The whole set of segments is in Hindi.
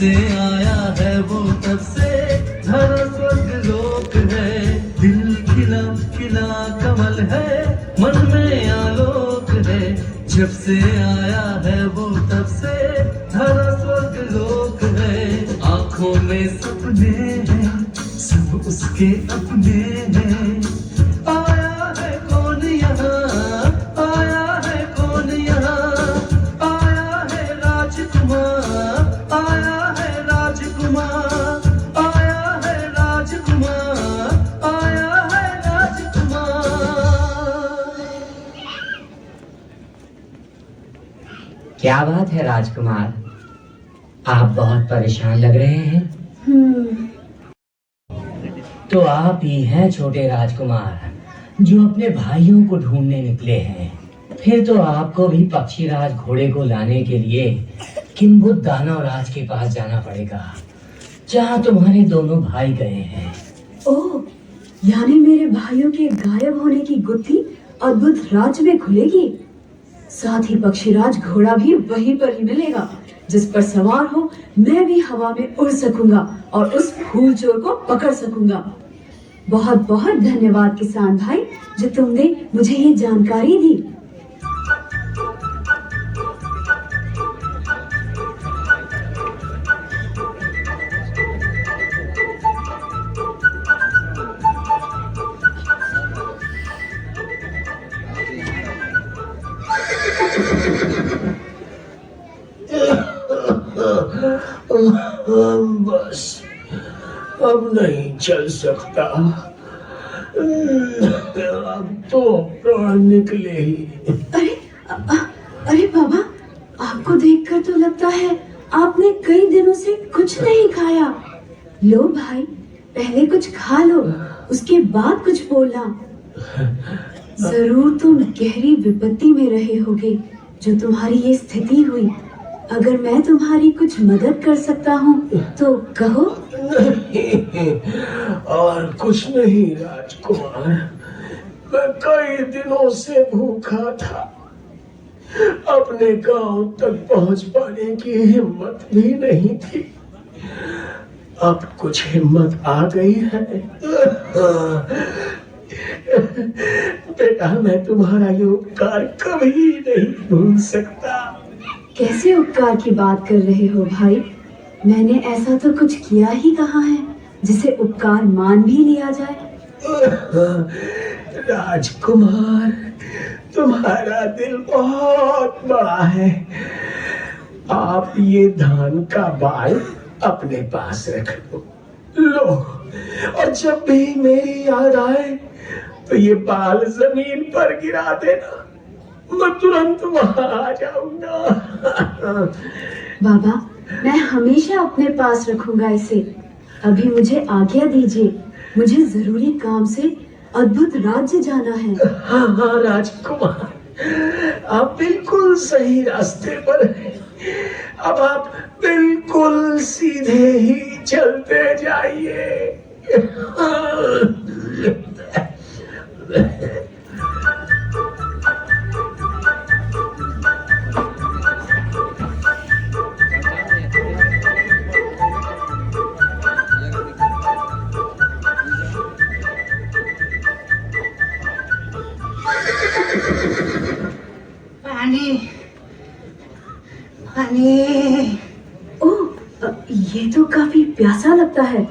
से आया है वो तब से धरा स्वर्ग लोक है। दिल खिला खिला कमल है, मन में आलोक है। जब से आया है वो तब से धरा स्वर्ग लोक है। आंखों में सपने हैं, सब उसके अपने हैं। आया है कौन यहाँ, आया है कौन यहाँ, आया है राजकुमार, आया है राजकुमार, आया है राजकुमार, आया है राजकुमार। क्या बात है राजकुमार, आप बहुत परेशान लग रहे हैं। तो आप ही हैं छोटे राजकुमार जो अपने भाइयों को ढूंढने निकले हैं। फिर तो आपको भी पक्षीराज घोड़े को लाने के लिए किंबुद दानवराज के पास जाना पड़ेगा, जहाँ तुम्हारे दोनों भाई गए हैं। ओह, यानी मेरे भाइयों के गायब होने की गुत्थी अद्भुत राज्य में खुलेगी। साथ ही पक्षीराज घोड़ा भी वहीं पर ही मिलेगा, जिस पर सवार हो मैं भी हवा में उड़ सकूंगा और उस फूल चोर को पकड़ सकूंगा। बहुत बहुत धन्यवाद किसान भाई, जो तुमने मुझे ये जानकारी दी। बस अब नहीं चल सकता, अब तो प्राण निकले ही। अरे बाबा, आपको देखकर तो लगता है आपने कई दिनों से कुछ नहीं खाया। लो भाई, पहले कुछ खा लो, उसके बाद कुछ बोलना। जरूर तुम गहरी विपत्ति में रहे होगे जो तुम्हारी ये स्थिति हुई। अगर मैं तुम्हारी कुछ मदद कर सकता हूँ तो कहो। नहीं, और कुछ नहीं राजकुमार, मैं कई दिनों से भूखा था। अपने गांव तक पहुंच पाने की हिम्मत भी नहीं थी। अब कुछ हिम्मत आ गई है। बेटा, मैं तुम्हारा ये उपकार कभी नहीं भूल सकता। कैसे उपकार की बात कर रहे हो भाई? मैंने ऐसा तो कुछ किया ही कहाँ है जिसे उपकार मान भी लिया जाए। राजकुमार, तुम्हारा दिल बहुत बड़ा है। आप ये धान का बाल अपने पास रख लो, और जब भी मेरी याद आए तो ये बाल जमीन पर गिरा देना, मैं तुरंत वहां आ जाऊंगा। बाबा, मैं हमेशा अपने पास रखूंगा इसे। अभी मुझे आज्ञा दीजिए, मुझे जरूरी काम से अद्भुत राज्य जाना है। हाँ हाँ राजकुमार, आप बिल्कुल सही रास्ते पर हैं। अब आप बिल्कुल सीधे ही चलते जाइए। पानी पानी। ओह, ये तो काफी प्यासा लगता है,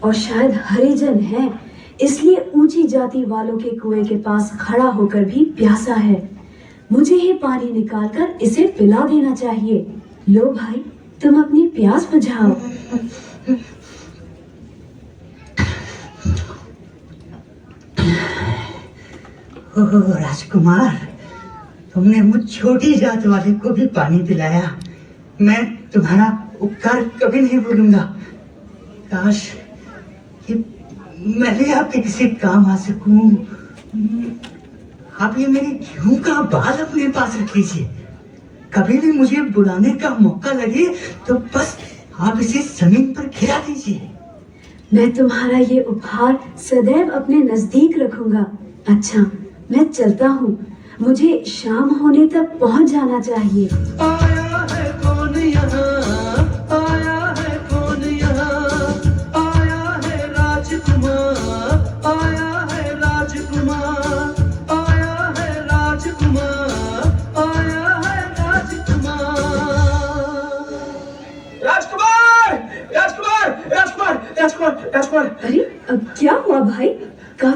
और शायद हरिजन है, इसलिए ऊंची जाति वालों के कुएं के पास खड़ा होकर भी प्यासा है। मुझे ही पानी निकालकर इसे पिला देना चाहिए। लो भाई, तुम अपनी प्यास बुझाओ। ओह राजकुमार, तुमने मुझ छोटी जात वाले को भी पानी पिलाया। मैं तुम्हारा उपकार कभी नहीं भूलूंगा। काश कि मैं भी आपके किसी काम आ सकूं। आप ये मेरे गेहूं का बाल अपने पास रख लीजिए। कभी भी मुझे बुलाने का मौका लगे तो बस आप इसे जमीन पर गिरा दीजिए। मैं तुम्हारा ये उपहार सदैव अपने नजदीक रखूंगा। अच्छा, मैं चलता हूँ, मुझे शाम होने तक पहुँच जाना चाहिए। आया है कौन यहाँ, आया है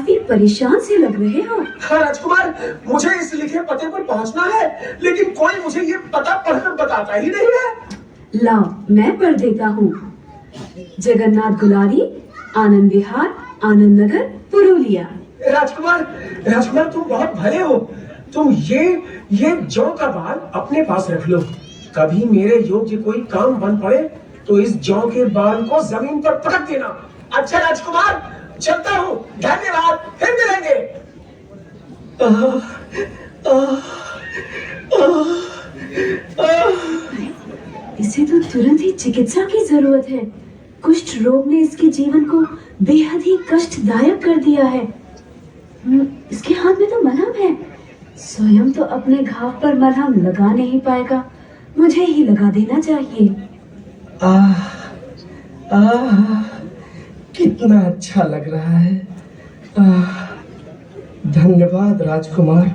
काफी परेशान से लग रहे हो। हाँ राजकुमार, मुझे इस लिखे पते पर पहुंचना है, लेकिन कोई मुझे ये पता पढ़कर बताता ही नहीं है। लाओ मैं पढ़ देता हूँ। जगन्नाथ गुलारी, आनंद विहार, आनंद नगर, पुरुलिया। राजकुमार तुम बहुत भले हो। तुम ये जौ का बाल अपने पास रख लो। कभी मेरे योग्य कोई काम बन पड़े तो इस जौ के बाल को जमीन पर पटक देना। अच्छा राजकुमार, चलता हूँ। धन्यवाद, फिर मिलेंगे। इसे तो तुरंत ही चिकित्सा की जरूरत है। कुष्ठ रोग ने इसके जीवन को बेहद ही कष्टदायक कर दिया है। इसके हाथ में तो मलहम है। स्वयं तो अपने घाव पर मलहम लगा नहीं पाएगा, मुझे ही लगा देना चाहिए। कितना अच्छा लग रहा है। धन्यवाद राजकुमार,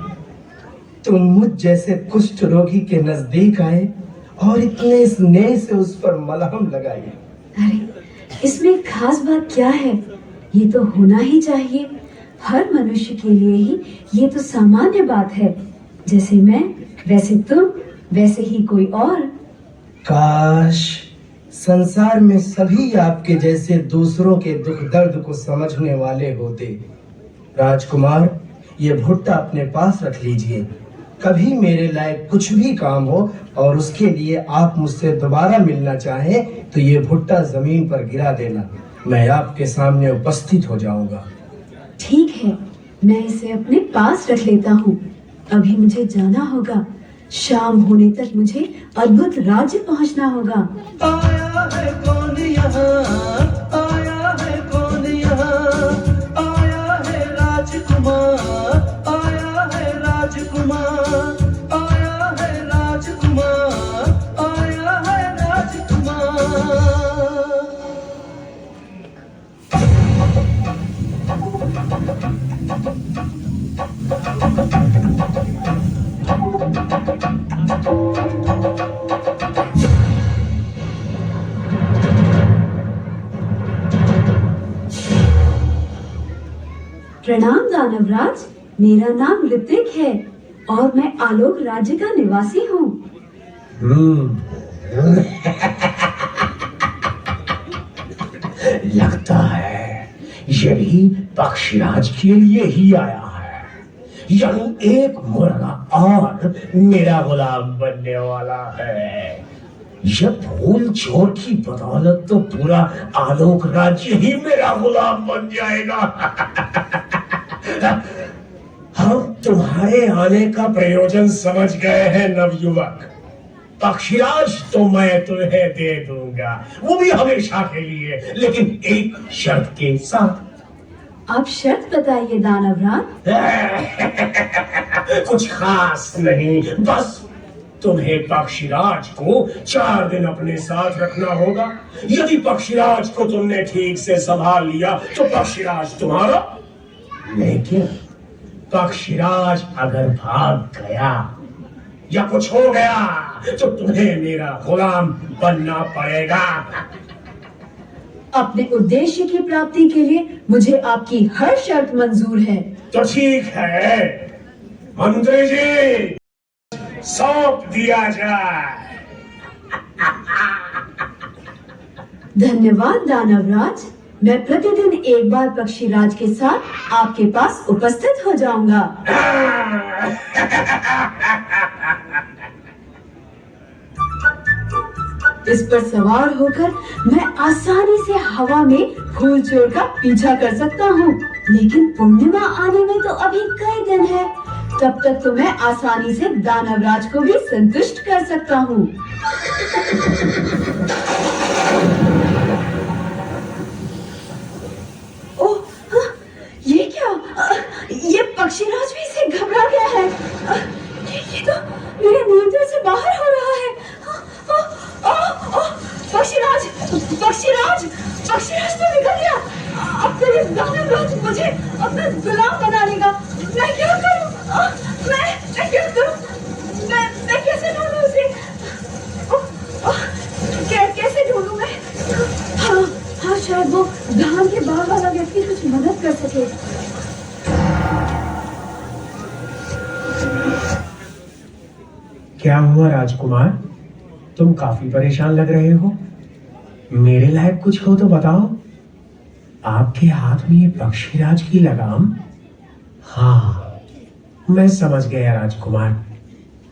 तुम मुझ जैसे कुष्ठ रोगी के नजदीक आए और इतने स्नेह से उस पर मलहम लगाई। अरे इसमें खास बात क्या है, ये तो होना ही चाहिए। हर मनुष्य के लिए ही ये तो सामान्य बात है। जैसे मैं, वैसे तुम, वैसे ही कोई और। काश संसार में सभी आपके जैसे दूसरों के दुख दर्द को समझने वाले होते। राजकुमार, ये भुट्टा अपने पास रख लीजिए। कभी मेरे लायक कुछ भी काम हो और उसके लिए आप मुझसे दोबारा मिलना चाहें तो ये भुट्टा जमीन पर गिरा देना, मैं आपके सामने उपस्थित हो जाऊंगा। ठीक है, मैं इसे अपने पास रख लेता हूँ। अभी मुझे जाना होगा। शाम होने तक मुझे अद्भुत राज्य पहुँचना होगा। आया है कौन यहाँ, आया है कौन यहाँ, आया है राजकुमार, आया है राजकुमार, आया है राजकुमार, आया है राजकुमार। प्रणाम दानवराज, मेरा नाम ऋतिक है और मैं आलोक राज्य का निवासी हूँ। लगता है ये भी पक्षीराज के लिए ही आया है। यानी एक मुर्गा और मेरा गुलाम बनने वाला है। यह फूल चोर की बदौलत तो पूरा आलोक राज्य ही मेरा गुलाम बन जाएगा। हम तुम्हारे आने का प्रयोजन समझ गए हैं नवयुवक। पक्षीराज तो मैं तुम्हें दे दूंगा, वो भी हमेशा के लिए, लेकिन एक शर्त के साथ। आप शर्त बताइए दानवराज। कुछ खास नहीं, बस तुम्हें पक्षीराज को 4 दिन अपने साथ रखना होगा। यदि पक्षीराज को तुमने ठीक से संभाल लिया तो पक्षीराज तुम्हारा, लेकिन पक्षीराज अगर भाग गया या कुछ हो गया तो तुम्हें मेरा गुलाम बनना पड़ेगा। अपने उद्देश्य की प्राप्ति के लिए मुझे आपकी हर शर्त मंजूर है। तो ठीक है मंत्री जी, सौंप दिया जाए। धन्यवाद दानवराज, मैं प्रतिदिन एक बार पक्षीराज के साथ आपके पास उपस्थित हो जाऊंगा। इस पर सवार होकर मैं आसानी से हवा में फूल चोर का पीछा कर सकता हूँ, लेकिन पूर्णिमा आने में तो अभी कई दिन है। तब तक तो मैं आसानी से दानवराज को भी संतुष्ट कर सकता हूँ। ओह, ये क्या? ये पक्षीराज भी इसे घबरा गया है। ये तो मेरे नियंत्रण से बाहर हो रहा है। पक्षीराज, पक्षीराज, पक्षीराज तो निकल गया। अब तो ये दानवराज मुझे अपना गुलाम बना लेगा। मैं क्या करूं? मैं क्या करूं? मैं कैसे ढूंढूं उसे? कैसे ढूंढूं मैं? हाँ, शायद वो धान के बाग वाला व्यक्ति कुछ मदद कर सके। क्या हुआ राजकुमार, तुम काफी परेशान लग रहे हो। मेरे लायक कुछ हो तो बताओ। आपके हाथ में ये पक्षीराज की लगाम। हाँ, मैं समझ गया राजकुमार,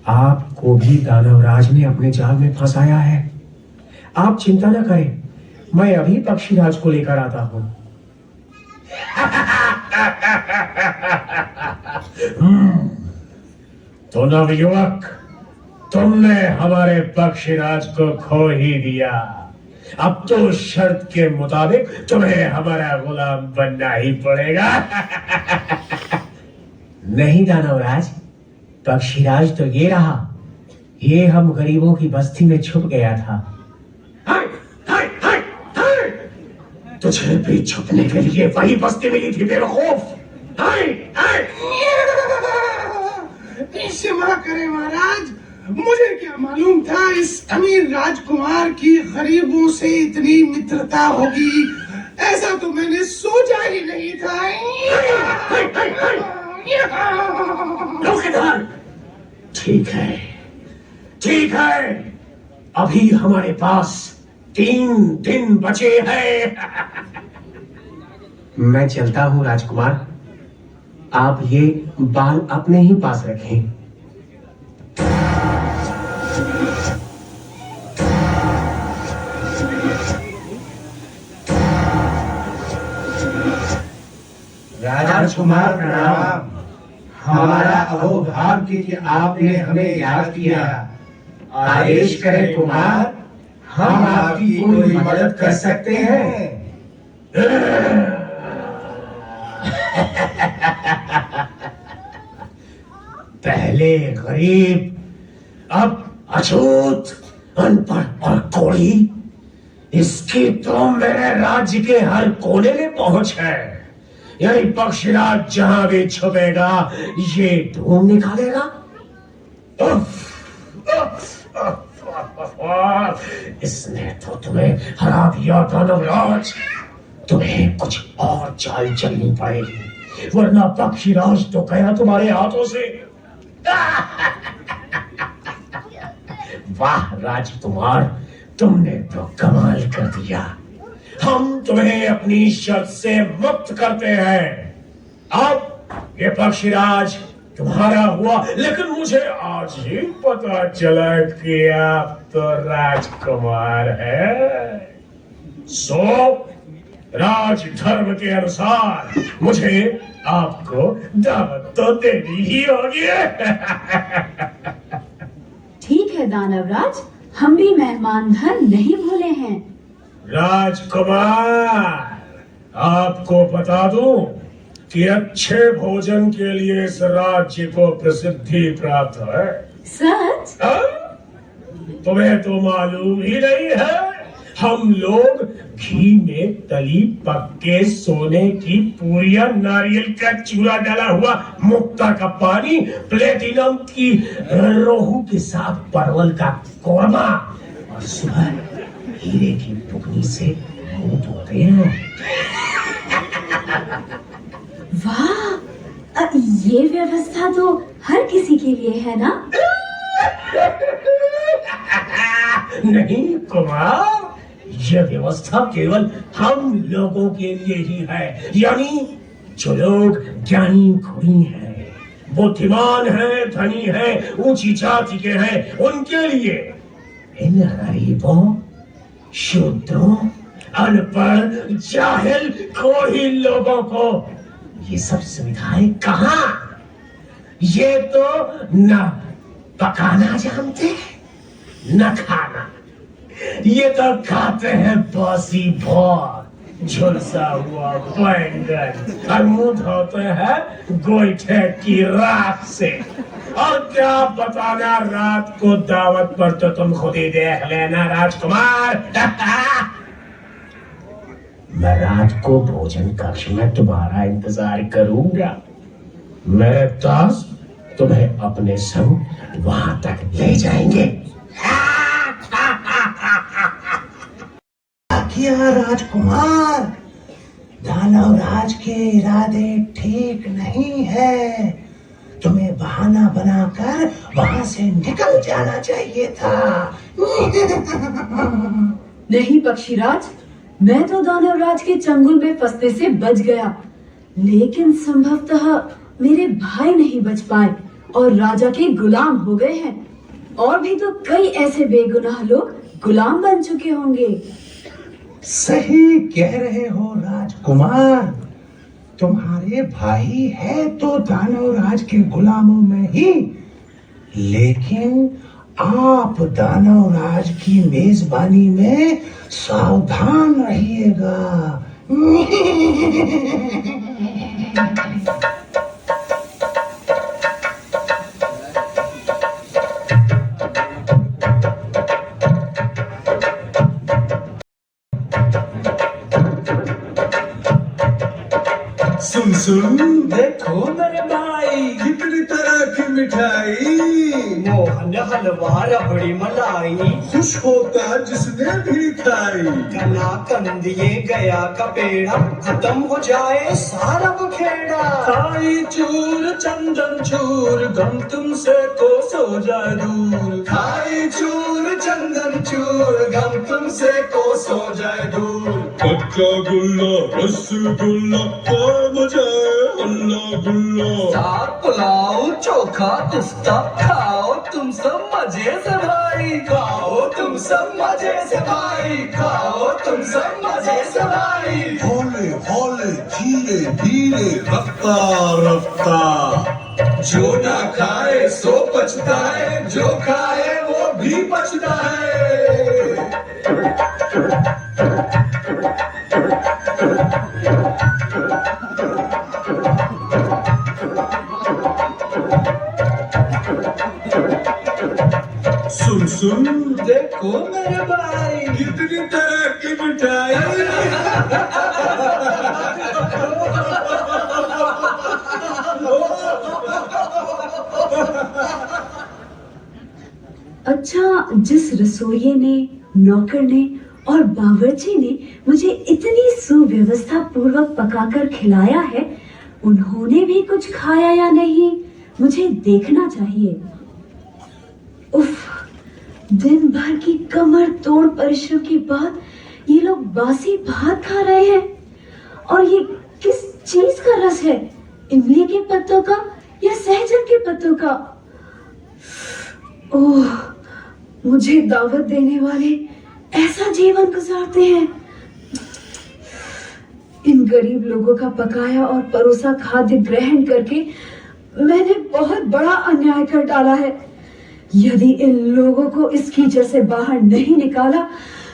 आपको भी दानवराज ने अपने जाल में फंसाया है। आप चिंता न करें, मैं अभी पक्षीराज को लेकर आता हूं। तो नवयुवक, तुमने हमारे पक्षीराज को खो ही दिया। अब तो शर्त के मुताबिक तुम्हें हमारा गुलाम बनना ही पड़ेगा। नहीं दानवराज, पक्षीराज तो ये रहा, ये हम गरीबों की बस्ती में छुप गया था। हाय, हाय, हाय, हाय! तुझे भी छुपने के लिए वही बस्ती मिली थी बेवकूफ। हाय, हाय! क्षमा करें महाराज, मुझे क्या मालूम था इस अमीर राजकुमार की गरीबों से इतनी मित्रता होगी। ऐसा तो मैंने सोचा ही नहीं था। चौकीदार, ठीक है, ठीक है, अभी हमारे पास 3 दिन बचे हैं। मैं चलता हूँ राजकुमार, आप ये बाल अपने ही पास रखें। राजकुमार प्रणाम। हमारा अहोभाग्य कि आपने हमें याद किया। आदेश करें कुमार, हम आपकी कोई मदद कर सकते हैं। पहले गरीब, अब अछूत, अनपढ़ और कोढ़ी, इसकी तो मेरे राज्य के हर कोने में पहुंच है। यही पक्षीराज जहां भी छुपेगा ये ढूंढ निकालेगा। इसने तो तुम्हें हरा दिया दानवराज। तुम्हें कुछ और चाल चलनी पड़ेगी, वरना पक्षीराज तो गया तुम्हारे हाथों से। वाह राजकुमार, तुमने तो कमाल कर दिया। हम तुम्हें अपनी शर्त से मुक्त करते हैं। अब ये पक्षीराज तुम्हारा हुआ, लेकिन मुझे आज ही पता चला कि आप तो राजकुमार हैं। सो राज धर्म के अनुसार मुझे आपको दावत तो देनी ही होगी। ठीक है दानवराज, हम भी मेहमान धन नहीं भूले हैं। राजकुमार, आपको बता दूं कि अच्छे भोजन के लिए इस राज्य को प्रसिद्धि प्राप्त है। सच? तुम्हें तो मालूम ही नहीं है, हम लोग घी में तली पक्के सोने की पूरियां, नारियल का चूरा डाला हुआ मुक्ता का पानी, प्लेटिनम की रोहू के साथ परवल का कोरमा और सुबह हीरे की टुकड़ी से मुंह धोते हैं। वाह, ये व्यवस्था तो हर किसी के लिए है ना? नहीं कुमार, यह व्यवस्था केवल हम लोगों के लिए ही है, यानी जो लोग ज्ञानी गुणी हैं, बुद्धिमान हैं, धनी हैं, ऊंची जाति के हैं, उनके लिए। इन गरीबों, शूद्रों, अनपढ़, जाहिल, कोढ़ी लोगों को ये सब सुविधाएं कहाँ? ये तो न पकाना जानते हैं न खाना। ये तो खाते हैं बासी भात, झुलसा हुआ बैंगन और मुंह धोते हैं गोईठे की राख से। और क्या बताना, रात को दावत पर तो तुम खुद ही देख लेना राजकुमार। मैं रात को भोजन कक्ष में तुम्हारा इंतजार करूंगा। मेरे दास तुम्हें अपने संग वहां तक ले जाएंगे। किया राजकुमार, दानवराज के इरादे ठीक नहीं है। तुम्हें बाहर बहाना बनाकर वहां से निकल जाना चाहिए था। नहीं पक्षीराज, मैं तो दानवराज के चंगुल में फंसने से बच गया, लेकिन संभवतः मेरे भाई नहीं बच पाए और राजा के गुलाम हो गए हैं। और भी तो कई ऐसे बेगुनाह लोग गुलाम बन चुके होंगे। सही कह रहे हो राजकुमार, तुम्हारे भाई है तो दानवराज के गुलामों में ही, लेकिन आप दानवराज की मेजबानी में सावधान रहिएगा। सुन सुन देखो मेरे भाई, कितनी तरह की मिठाई, मोहन हलवा रबड़ी मलाई, खुश होता जिसने भी खाई, कलाकंद ये गया का पेड़ा, खत्म हो जाए सारा बखेड़ा, खाई चूर चंदन चूर, गम तुमसे कोसो जाए दूर, खाई चूर चंदन चूर, गम तुमसे कोसो जाए दूर, कच्चा गुल्ला रसगुल्ला बजाए हल्ला गुल्ला, साग पुलाव चोखा पुस्ता, खाओ तुम सब मजे से भाई, खाओ तुम सब मजे से भाई, खाओ तुम सब मजे से भाई, हौले हौले धीरे धीरे रफ्ता रफ्ता, जो ना खाए सो पछताए, जो खाए वो भी पछता है। सुन सुन देखो मेरे भाई, कितनी तरह की मिठाई, अच्छा, जिस रसोइये ने, नौकर ने और बावर्ची ने मुझे इतनी सुव्यवस्था पूर्वक पकाकर खिलाया है, उन्होंने भी कुछ खाया या नहीं, मुझे देखना चाहिए। उफ, दिन भर की कमर तोड़ परिश्रम के बाद ये लोग बासी भात खा रहे हैं। और ये किस चीज का रस है, इमली के पत्तों का या सहजन के पत्तों का? ओह, मुझे दावत देने वाले ऐसा जीवन गुजारते हैं। इन गरीब लोगों का पकाया और परोसा खाद्य ग्रहण करके मैंने बहुत बड़ा अन्याय कर डाला है। यदि इन लोगों को इस कीचड़ से बाहर नहीं निकाला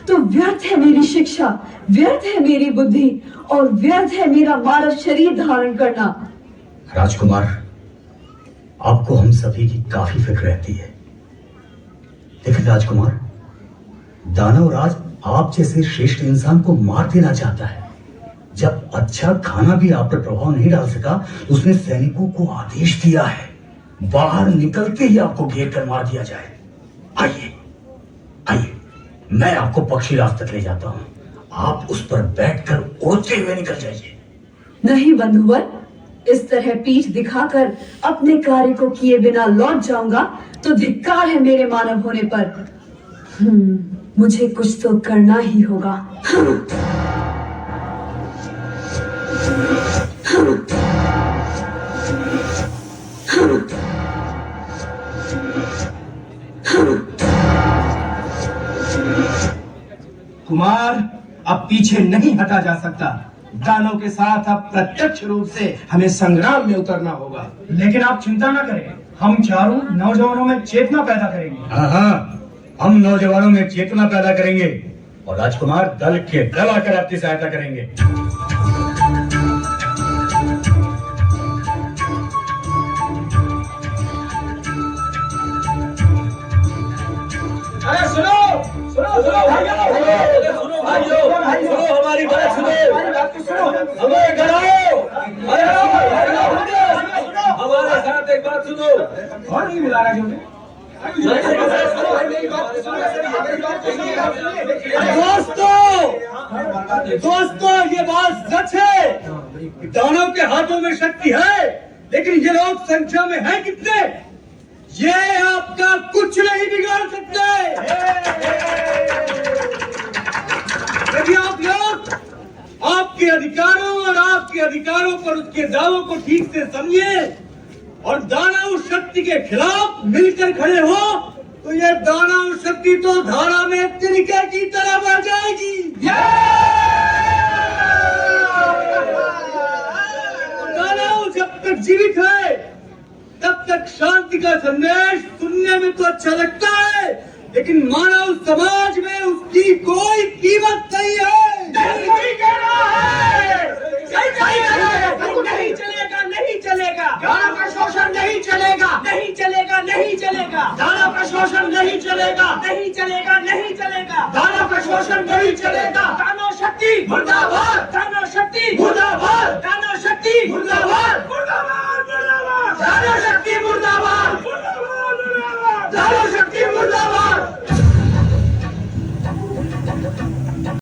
तो व्यर्थ है मेरी शिक्षा, व्यर्थ है मेरी बुद्धि और व्यर्थ है मेरा मानव शरीर धारण करना। राजकुमार, आपको हम सभी की काफी फिक्र रहती है। देखिए राजकुमार, दानवराज आप जैसे श्रेष्ठ इंसान को मार देना चाहता है। जब अच्छा खाना भी आप पर प्रभाव नहीं डाल सका, उसने सैनिकों को आदेश दिया है बाहर निकलते ही आपको घेर कर मार दिया जाए। आइए आइए, मैं आपको पक्षीराज तक ले जाता हूँ, आप उस पर बैठकर उड़ते हुए निकल जाइए। नहीं बंधुवर, इस तरह पीठ दिखाकर अपने कार्य को किए बिना लौट जाऊंगा तो धिक्कार है मेरे मानव होने पर। मुझे कुछ तो करना ही होगा। कुमार, अब पीछे नहीं हटा जा सकता। दानव के साथ अब प्रत्यक्ष रूप से हमें संग्राम में उतरना होगा। लेकिन आप चिंता न करें, हम चारों नौजवानों में चेतना पैदा करेंगे। हाँ, हम नौजवानों में चेतना पैदा करेंगे और राजकुमार दल के दल आकर आपकी सहायता करेंगे। अरे सुनो सुनो सुनो भाइयों, सुनो हमारी बात सुनो, हमें डराओ, हमारे साथ एक बात सुनो। और नहीं मिला रहा दोस्तों, ये बात सच है। दानव के हाथों में शक्ति है, लेकिन ये लोग संख्या में हैं कितने, ये आपका कुछ नहीं बिगाड़ सकते। यदि आप लोग आपके अधिकारों और आपके अधिकारों पर उसके दावों को ठीक से समझे और दानव शक्ति के खिलाफ मिलकर खड़े हो, तो ये दानव शक्ति तो धारा में तिनके की तरह बढ़ जाएगी। दानव जब तक जीवित है तब तक शांति का संदेश सुनने में तो अच्छा लगता है, लेकिन मानव समाज में उसकी कोई कीमत नहीं है। नहीं कह रहा है, नहीं चलेगा, नहीं चलेगा, दानव का शोषण नहीं चलेगा, नहीं चलेगा, नहीं चलेगा, दानव का शोषण नहीं चलेगा, नहीं चलेगा, नहीं चलेगा, दानव का शोषण नहीं चलेगा। दानव शक्ति मुर्दाबाद, दानव शक्ति मुर्दाबाद, दानव शक्ति मुर्दाबाद।